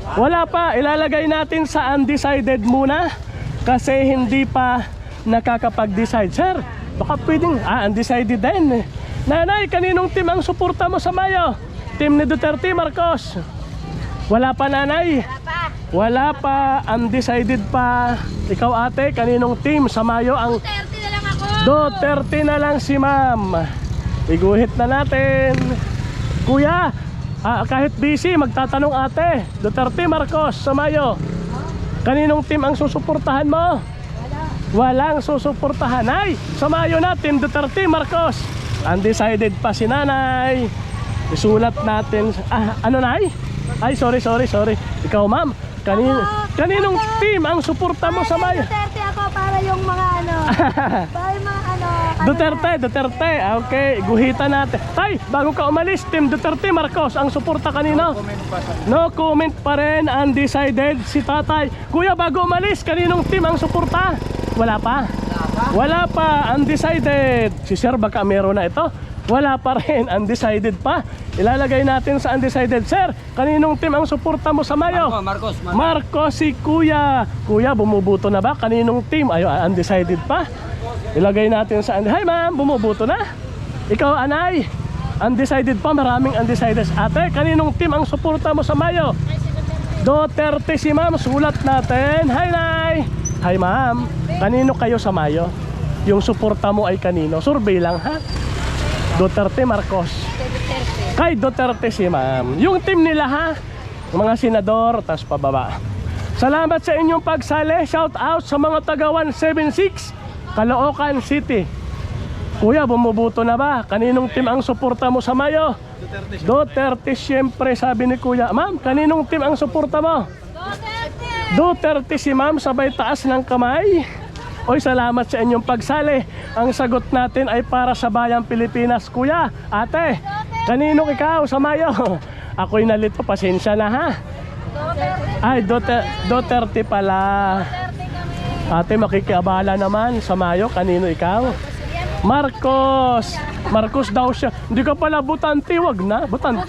Wala pa, ilalagay natin sa undecided muna. Kasi hindi pa nakakapag-decide. Sir, baka pwedeng, undecided din. Nanay, kaninong team ang suporta mo sa Mayo? Team ni Duterte, Marcos. Wala pa nanay? Wala pa, undecided pa. Ikaw ate, kaninong team sa Mayo ang... Duterte na lang ako. Duterte na lang si ma'am. Iguhit na natin. Kuya, kahit busy, magtatanong ate. Duterte, Marcos, sa Mayo. Kaninong team ang susuportahan mo? Walang susuportahan. Ay, sa Mayo na, Team Duterte, Marcos. Undecided pa si nanay. Isulat natin. Ano nay? Ay, sorry. Ikaw ma'am, kaninong team ang suporta mo sa Mayo? Duterte ako para yung mga ano. Para yung mga ano. Duterte. Okay, guhitan natin. Tay, bago ka umalis, Team Duterte, Marcos, ang suporta kanino? No comment pa rin, undecided si tatay. Kuya, bago umalis, kaninong team ang suporta? Wala pa? Wala pa, undecided. Si Sir, baka meron na ito? Wala pa rin, undecided pa. Ilalagay natin sa undecided. Sir, kaninong team ang suporta mo sa Mayo? Marcos si Kuya. Kuya, bumubuto na ba? Kaninong team? Ayo, undecided pa. Ilagay natin sa Hi ma'am, bumubuto na. Ikaw anay, undecided pa, maraming undecided. Ate, kaninong team ang suporta mo sa Mayo? Duterte si ma'am, sulat natin. Hi nay. Hi ma'am, kanino kayo sa Mayo? Yung suporta mo ay kanino? Survey lang ha. Duterte, Marcos. Kay Duterte si ma'am. Yung team nila ha, mga senador, tas pababa. Salamat sa inyong pagsali. Shout out sa mga taga 176 Caloocan City. Kuya, bumubuto na ba? Kaninong team ang suporta mo sa Mayo? Duterte siyempre, sabi ni Kuya. Ma'am, kaninong team ang suporta mo? Duterte si ma'am, sabay taas ng kamay. Oy, salamat sa inyong pagsali. Ang sagot natin ay para sa bayang Pilipinas. Kuya, ate, kaninong ikaw sa Mayo? Ako'y nalito, pasensya na ha. Ay, Duterte pala. Ate, makikiabala naman sa Mayo. Kanino ikaw? Marcos daw siya. Hindi ka pala butante, wag na. Butante.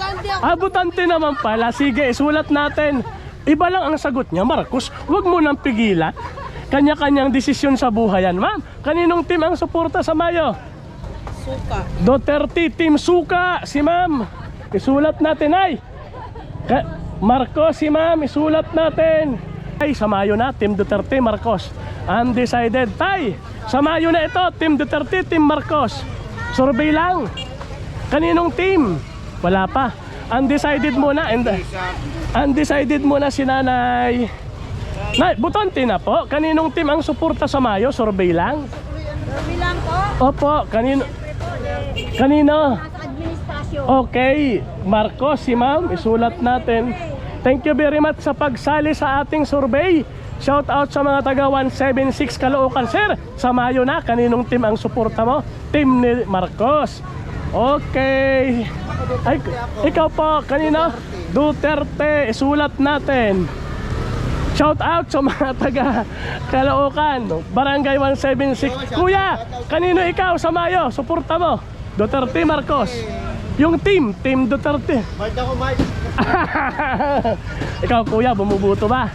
Butante naman pala. Sige, isulat natin. Iba lang ang sagot niya, Marcos. Wag mo nang pigilan. Kanya-kanyang desisyon sa buhay yan, ma'am. Kaninong team ang suporta sa Mayo? Suka. Duterte, Team Suka. Si ma'am. Isulat natin ay. Marcos si ma'am. Isulat natin. Ay, sa Mayo na, Team Duterte, Marcos. Undecided. Tay, sa Mayo na ito, Team Duterte, Team Marcos. Survey lang. Kaninong team? Wala pa. Undecided muna. Undecided muna si nanay. Nay, butante na po. Kaninong team ang suporta sa Mayo? Survey lang. Survey lang po. Opo, kanino? Sa administrasyon. Okay, Marcos si ma'am, isulat natin. Thank you very much sa pagsali sa ating survey. Shout out sa mga taga 176 Caloocan. Sir, sa Mayo na, kaninong team ang suporta mo? Team ni Marcos. Okay. Ay, ikaw po, kanino? Duterte, isulat natin. Shout out sa mga taga Caloocan, Barangay 176. Kuya, kanino ikaw sa Mayo? Suporta mo? Duterte, Marcos. Yung team Duterte. Mike ako, Mike. Ikaw kuya, bumubuto ba?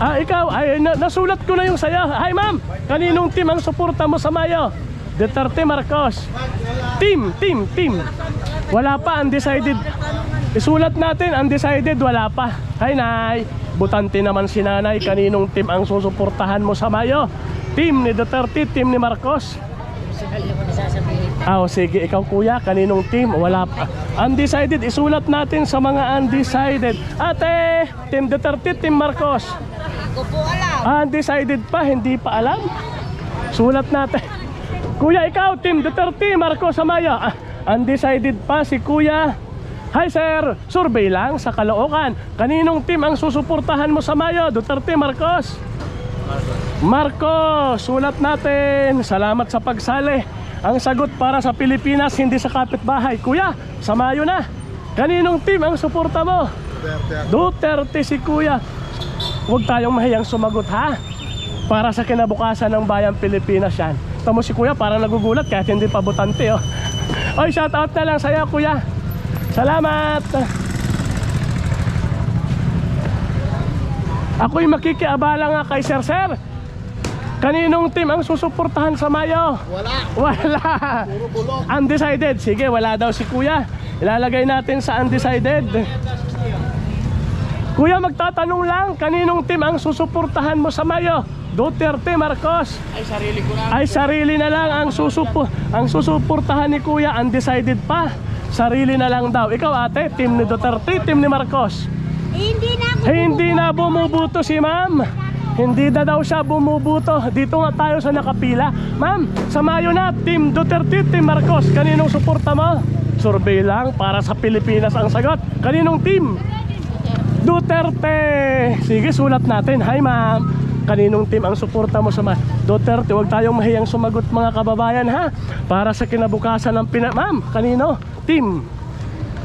Ikaw, ay, nasulat ko na yung saya. Hi ma'am, kaninong team ang suporta mo sa Mayo? Duterte, Marcos. Team. Wala pa, undecided. Isulat natin, undecided, wala pa. Hi nay, butante naman si nanay. Kaninong team ang susuportahan mo sa Mayo? Team ni Duterte, team ni Marcos. personal yung nasasabihin. Sige, ikaw kuya, kaninong team? Wala pa. Undecided, isulat natin sa mga undecided. Ate, Team Duterte, Team Marcos. Ko po alam. Undecided pa, hindi pa alam. Sulat natin. Kuya, ikaw, Team Duterte, Marcos Amaya. Undecided pa si kuya. Hi sir, survey lang sa Caloocan. Kaninong team ang susuportahan mo sa Mayo? Duterte, Marcos? Marcos, sulat natin. Salamat sa pagsali. Ang sagot para sa Pilipinas, hindi sa kapitbahay. Kuya, sa Mayo na. Kaninong team ang suporta mo? Duterte si kuya. Huwag tayong mahiyang sumagot ha. Para sa kinabukasan ng bayang Pilipinas yan. Tamo si kuya parang nagugulat kahit hindi pa butante oh. Oy, shout out na lang sa'yo kuya. Salamat. Ako'y makikiabala nga kay Sir. Kaninong team ang susuportahan sa Mayo? Wala. Puro bulok. Undecided. Sige, wala daw si kuya. Ilalagay natin sa undecided. Kuya, magtatanong lang, kaninong team ang susuportahan mo sa Mayo? Duterte, Marcos? Ay, sarili na lang ang susuportahan ni kuya. Undecided pa. Sarili na lang daw. Ikaw ate, team ni Duterte, team ni Marcos? Hindi na bumubuto si ma'am. Hindi na daw siya bumubuto. Dito nga tayo sa nakapila. Ma'am, sa Mayo na, team Duterte, team Marcos. Kaninong suporta mo? Survey lang para sa Pilipinas ang sagot. Kaninong team? Duterte. Sige, sulat natin. Hi ma'am, kaninong team ang suporta mo sa Duterte? Huwag tayong mahiyang sumagot mga kababayan ha. Para sa kinabukasan ng Ma'am, kanino? Team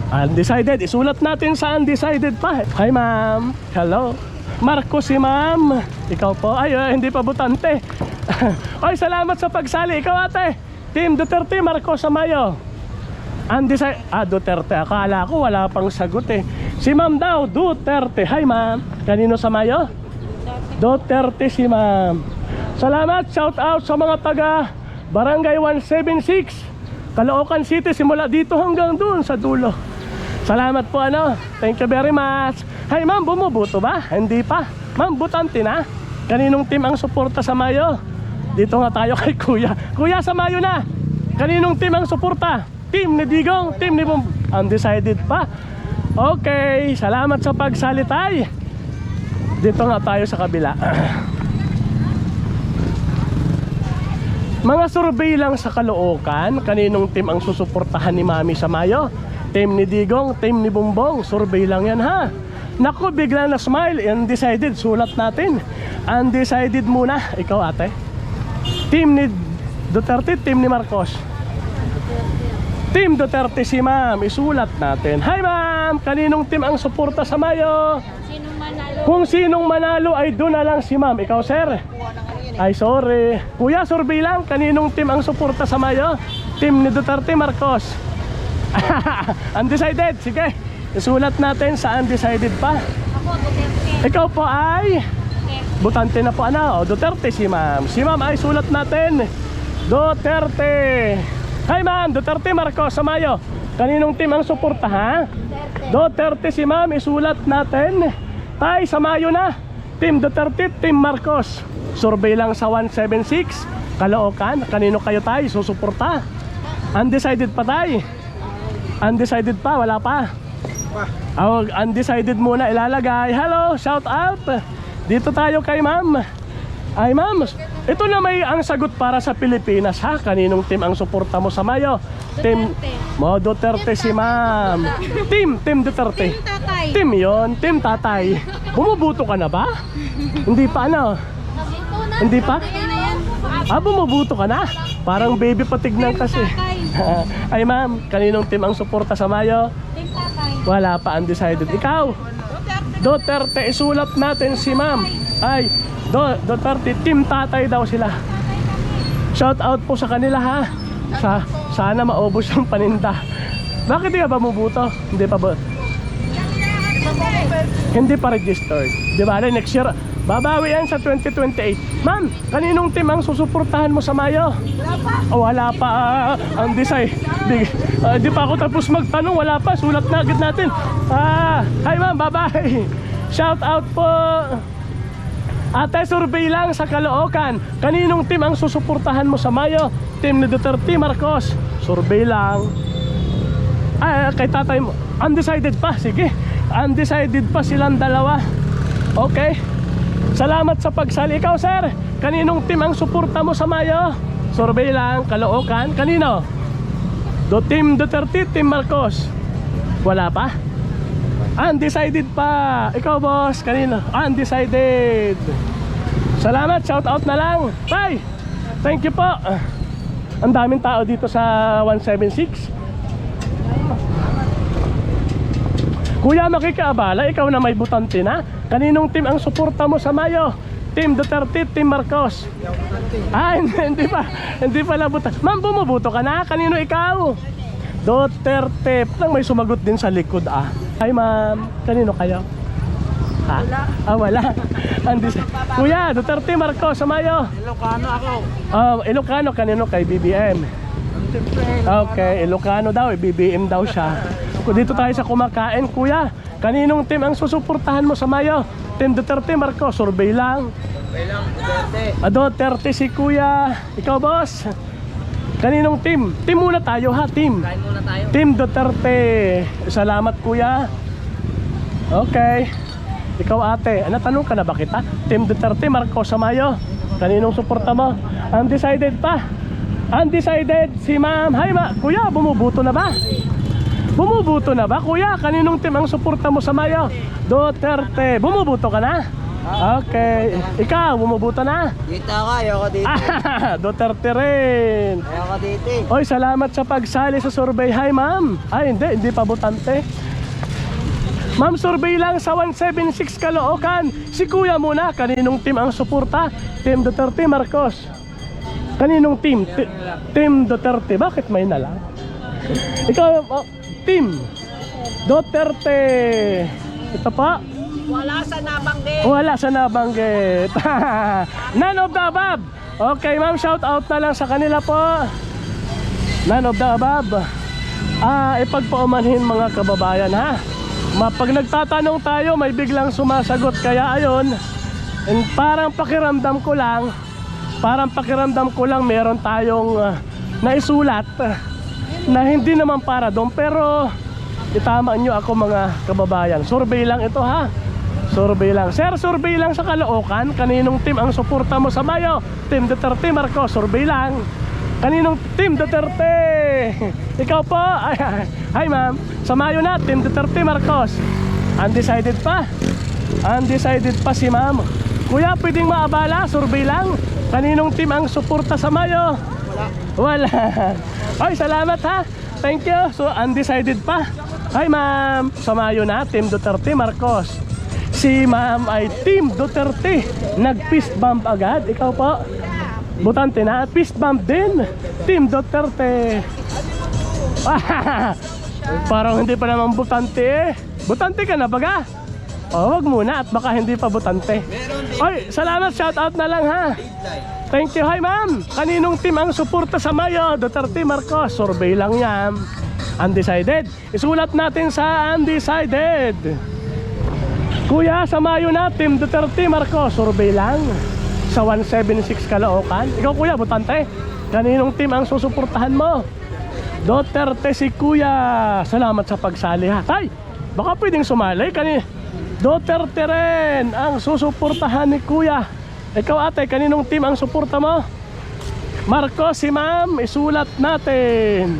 undecided. Isulat natin sa undecided pa. Hi ma'am. Hello. Marcos si ma'am. Ikaw po? Ay, hindi pa butante. Ay, salamat sa pagsali. Ikaw ate, team Duterte, Marcos sa Mayo? Undecided. Duterte. Akala ko wala pang sagot eh. Si ma'am daw, Duterte. Hi ma'am. Kanino sa Mayo? Duterte si ma'am. Salamat. Shout out sa mga taga Barangay 176 Caloocan City. Simula dito hanggang doon sa dulo. Salamat po ano. Thank you very much. Hi ma'am, bumubuto ba? Hindi pa. Ma'am, butante na. Kaninong team ang suporta sa Mayo? Dito nga tayo kay kuya. Kuya, sa Mayo na. Kaninong team ang suporta? Team ni Digong, team ni Bum. Undecided pa. Okay, salamat sa pagsalitay. Dito nga tayo sa kabila. Mga survey lang sa Caloocan. Kaninong team ang susuportahan ni Mami sa Mayo? Team ni Digong, team ni Bumbong. Survey lang yan ha. Naku, bigla na smile. Undecided, sulat natin. Undecided muna. Ikaw ate, team ni Duterte, team ni Marcos? Team Duterte si ma'am. Isulat natin. Hi ma'am, kaninong team ang suporta sa Mayo? Kung sinong manalo ay doon na lang si ma'am. Ikaw sir? Ay sorry. Kuya, survey lang. Kaninong team ang suporta sa Mayo? Team ni Duterte, Marcos? Undecided. Sige, isulat natin sa undecided pa. Ako, Duterte. Ikaw po ay butante na po ano? Duterte si ma'am. Si ma'am ay sulat natin Duterte. Hi ma'am, Duterte, Marcos sa Mayo. Kaninong team ang suporta ha? Duterte si ma'am, isulat natin. Tay, sa Mayo na, team Duterte, team Marcos. Survey lang sa 176 Caloocan. Kanino kayo tay susuporta? Undecided pa tay? Undecided pa, wala pa. Undecided muna ilalagay. Hello, shout out. Dito tayo kay ma'am. Ay ma'am, ito na may ang sagot para sa Pilipinas ha. Kaninong team ang suporta mo sa Mayo? Team mo Duterte si ma'am. Team Duterte. Team tatay. Team yon, team tatay. Bumubuto ka na ba? Hindi pa ano? Hindi pa? Bumubuto ka na? Parang baby patignan kasi. Ay ma'am, kaninong team ang suporta sa Mayo? Team tatay. Wala pa, undecided. Ikaw? Duterte, isulat natin si ma'am. Ay, Duterte, team tatay daw sila. Shout out po sa kanila ha. Sana maubos yung paninda. Bakit di ka ba bumubuto? Hindi pa ba? Hindi pa registered. Di ba? Next year, babawi yan sa 2028. Ma'am, kaninong team ang susuportahan mo sa Mayo? Wala pa. Ang desay. Di pa ako tapos magtanong. Wala pa. Sulat na agad natin. Hi ma'am, bye bye. Shout out po. Ate, survey lang sa Caloocan. Kaninong team ang susuportahan mo sa Mayo? Team ni Duterte, Marcos? Survey lang. Kay tatay mo. Undecided pa, sige. Undecided pa silang dalawa. Okay. Salamat sa pagsali. Ikaw, sir, kaninong team ang suporta mo sa Mayo? Survey lang, Caloocan. Kanino? Team Duterte, Team Marcos? Wala pa? Undecided pa. Ikaw, boss, kanino? Undecided. Salamat, shout out na lang. Bye. Thank you po. Ang daming tao dito sa 176. Kuya, makikaabala, ikaw na may butante na. Kaninong team ang suporta mo sa Mayo? Team Duterte, Team Marcos? Hindi pa. Hindi pala butante. Ma'am, bumubuto ka na? Kanino ikaw? Duterte. Nang may sumagot din sa likod Hi ma'am, kanino kayo? Wala. Wala. Kuya, Duterte, Marcos, sa Mayo? Ilocano ako. Ilocano, kanino? Kay BBM. Okay, Ilocano daw, BBM daw siya. Dito tayo sa kumakain, kuya. Kaninong team ang susuportahan mo sa Mayo? Team Duterte, Marcos? Survey lang. Duterte. Duterte si kuya. Ikaw, boss? Kaninong team? Team muna tayo ha, team. Kain muna tayo. Team Duterte. Salamat, kuya. Okay. Ikaw, ate, tanong ka na ba kita? Team Duterte, Marcos, sa Mayo? Kaninong suporta mo? Undecided pa. Undecided si ma'am. Hi ma, kuya, bumubuto na ba? Bumubuto na ba, kuya? Kaninong team ang suporta mo sa Mayo? Duterte. Bumubuto ka na? Okay. Ikaw, bumubuto na? Dito ako, ayoko dito. Duterte rin. Ayoko dito. Oy, salamat sa pagsali sa survey. Hi, ma'am. Hindi pa butante. Ma'am, survey lang sa 176 Caloocan. Si kuya muna, kaninong team ang suporta? Team Duterte, Marcos? Kaninong team? Team Duterte. Bakit may na lang? Ikaw, team Duterte. Ito pa. Wala sa nabanggit. Wala sa nabanggit. None of the above. Okay, ma'am, shout out na lang sa kanila po. None of the above. Ipagpaumanhin mga kababayan ha. Pag nagtatanong tayo, may biglang sumasagot. Kaya ayon, parang pakiramdam ko lang meron tayong naisulat na hindi naman para doon. Pero itama nyo ako mga kababayan. Survey lang ito ha. Survey lang. Sir, survey lang sa Caloocan. Kaninong team ang suporta mo sa Mayo? Team Duterte, Marcos? Survey lang. Kaninong team Duterte? Ikaw po? Hi ma'am. Sa Mayo na, team Duterte, Marcos? Undecided pa. Undecided pa si ma'am. Kuya, pwedeng maabala? Survey lang. Kaninong team ang suporta sa Mayo? Wala. Ay, salamat ha. Thank you. So, undecided pa. Hi ma'am. Sa Mayo na, team Duterte, Marcos? Si ma'am ay team Duterte. Nag-fist bump agad. Ikaw po? Butante na. Fist bump din. Team Duterte. Parang hindi pa naman butante eh. Butante ka na baga? Wag muna at baka hindi pa butante. Oy, salamat. Shout out na lang ha. Thank you. Hi ma'am. Kaninong team ang suporta sa Mayo? Duterte, Marcos? Survey lang yan. Undecided. Isulat natin sa undecided. Kuya, sa Mayo na, team Duterte, Marcos? Survey lang. Sa 176 Caloocan. Ikaw kuya, butante. Kaninong team ang susuportahan mo? Duterte si kuya. Salamat sa pagsali ha. Ay, baka pwedeng sumali. Duterte rin ang susuportahan ni kuya. Ikaw ate, kaninong team ang suporta mo? Marcos si ma'am. Isulat natin.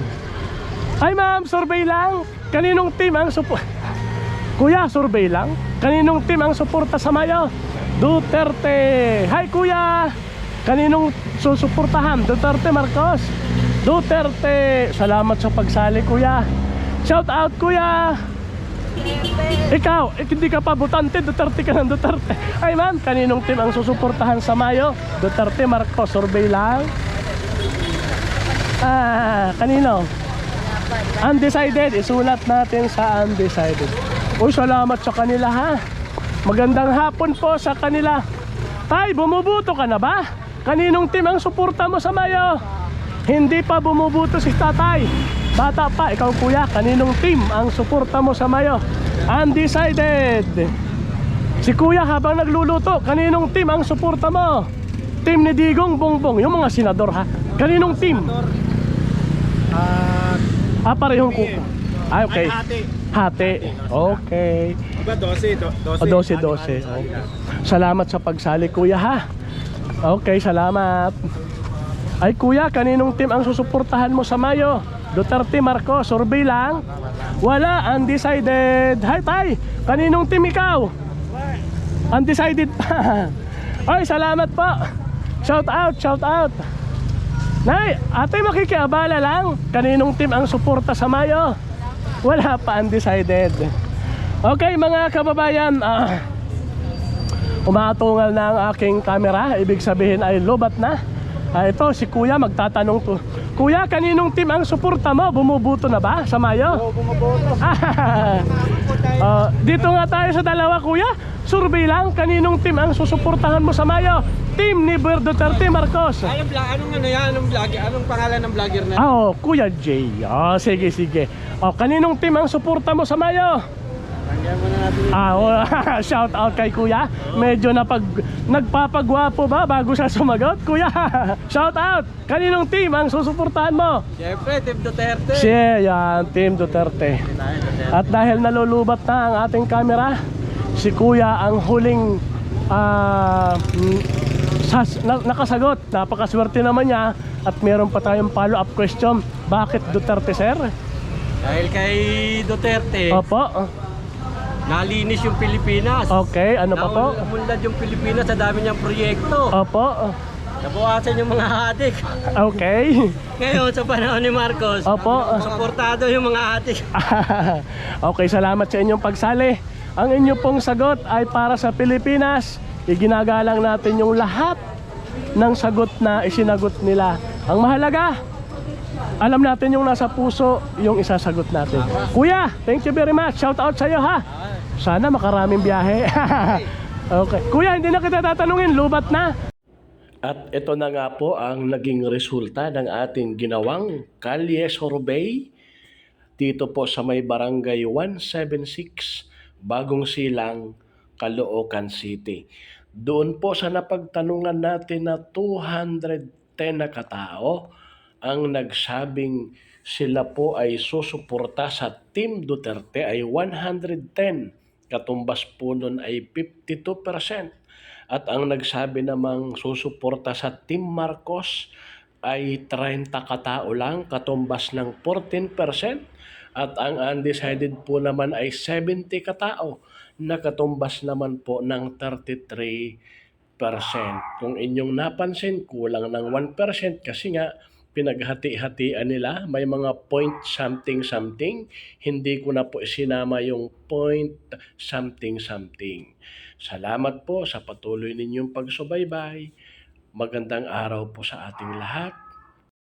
Ay ma'am, survey lang. Kaninong team ang kuya, survey lang. Kaninong team ang suporta sa Mayo? Duterte. Hi kuya. Kaninong susuportahan? Duterte, Marcos? Duterte. Salamat sa pagsali kuya. Shout out kuya. Ikaw, hindi ka pa butante. Duterte ka ng Duterte. Ay ma'am, kaninong team ang susuportahan sa Mayo? Duterte, Marcos? Survey lang. Kanino? Undecided. Isulat natin sa undecided. Uy, salamat sa kanila ha. Magandang hapon po sa kanila. Tay, bumubuto ka na ba? Kaninong team ang suporta mo sa Mayo? Hindi pa bumubuto si tatay. Bata pa. Ikaw kuya, kaninong team ang suporta mo sa Mayo? Undecided. Si Kuya habang nagluluto, kaninong team ang suporta mo? Team ni Digong, Bongbong, yung mga senador ha. Kaninong team? Parehong kuko. Okay. Hati. Okay. Diba 12? O 12. Okay. Salamat sa pagsali Kuya ha. Okay, salamat. Ay Kuya, kaninong team ang susuportahan mo sa Mayo? Duterte, Marcos, survey lang? Wala, undecided. Hi Tay, kaninong team ikaw? Undecided pa. Ay, salamat po. Shout out. Nay, ate makikiabala lang. Kaninong team ang suporta sa Mayo? Wala pa, undecided. Okay mga kababayan, umatungal na ang aking camera. Ibig sabihin ay lobat na. Ito si Kuya magtatanong to. Kuya, kaninong team ang suporta mo? Bumubuto na ba sa Mayo? Oo, bumaboto. Dito nga tayo sa dalawa Kuya. Survey lang, kaninong team ang susuportahan mo sa Mayo? Team ni Duterte, Marcos. Anong ano yan? Anong vlogger? Anong pangalan ng vlogger na? Kuya Jay. Sige. Kaninong team ang suporta mo sa Mayo? Tanggihan mo na natin. Shout out kay Kuya. Medyo nagpapagwapo ba bago siya sumagot? Kuya, shout out. Kaninong team ang susuportahan mo? Siyempre, Team Duterte. Yan, Team Duterte. At dahil nalulubat na ang ating camera, si Kuya ang huling nakasagot. Napakaswerte naman niya. At meron pa tayong follow-up question. Bakit Duterte, sir? Dahil kay Duterte, Opo. nalinis yung Pilipinas. Okay, ano pa po? Namunlad yung Pilipinas sa dami niyang proyekto. Opo. Nabawasan yung mga adik. Okay. Ngayon, sa panahon ni Marcos, Opo. suportado yung mga adik. Okay, salamat sa inyong pagsali. Ang inyong pong sagot ay para sa Pilipinas. Iginagalang natin yung lahat ng sagot na isinagot nila. Ang mahalaga, alam natin yung nasa puso, yung isasagot natin. Kuya, thank you very much. Shout out sa iyo ha. Sana makaraming biyahe. Okay. Kuya, hindi na kita tatanungin, lubat na. At ito na nga po ang naging resulta ng ating ginawang kalye survey dito po sa may barangay 176 Bagong Silang, Caloocan City. Doon po sa napagtanungan natin na 210 na katao ang nagsabing sila po ay susuporta sa Team Duterte ay 110. Katumbas po nun ay 52%. At ang nagsabi namang susuporta sa Team Marcos ay 30 katao lang, katumbas ng 14%. At ang undecided po naman ay 70 katao, na katumbas naman po ng 33%. Kung inyong napansin, kulang ng 1% kasi nga pinaghati-hatian nila. May mga point something. Hindi ko na po sinama yung point something. Salamat po sa patuloy ninyong pagsubaybay. Magandang araw po sa ating lahat.